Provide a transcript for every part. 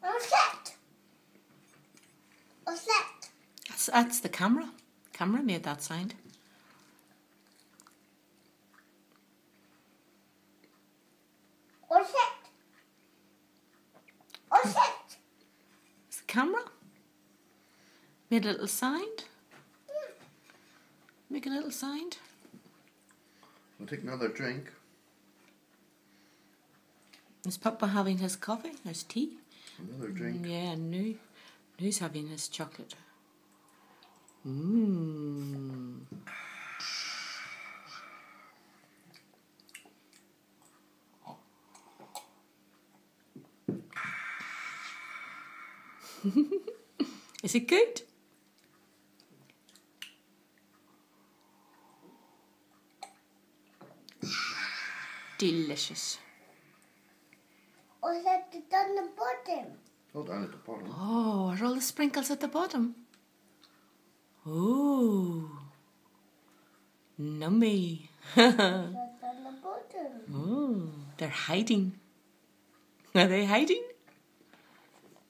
What's that? What's that? That's the camera. Camera made that sound. What's that? What's that? It's the camera. Made a little sound. Make a little sound. We'll take another drink. Is Papa having his coffee, his tea? Another drink. Yeah, Nu's having his chocolate. Mmm. Is it good? Delicious. What's that on the bottom? Oh, down at the bottom. Oh, are all the sprinkles at the bottom? Oh, nummy. What's that on the bottom? Oh, they're hiding. Are they hiding?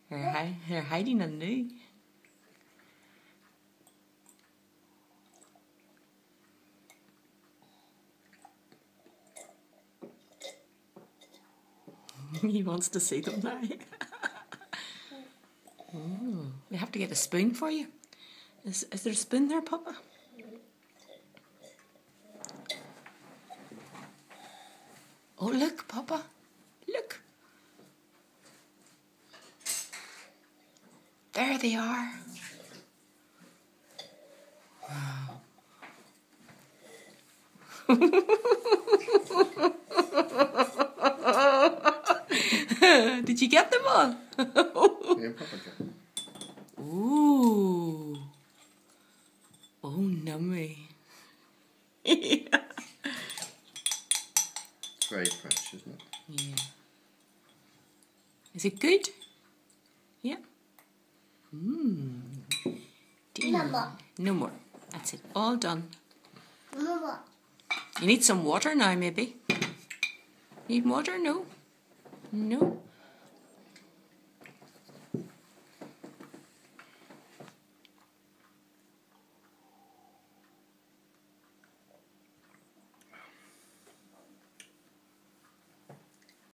They're hiding on Nu. He wants to see them now. Oh, we have to get a spoon for you. Is there a spoon there, Papa? Oh, look, Papa. Look. There they are. Wow. Did you get them all? Yeah, Papa got. Ooh. Oh, nummy. It's very fresh, isn't it? Yeah. Is it good? Yeah. Mmm. No more. No more. That's it. All done. No more. You need some water now, maybe. Need water? No. No.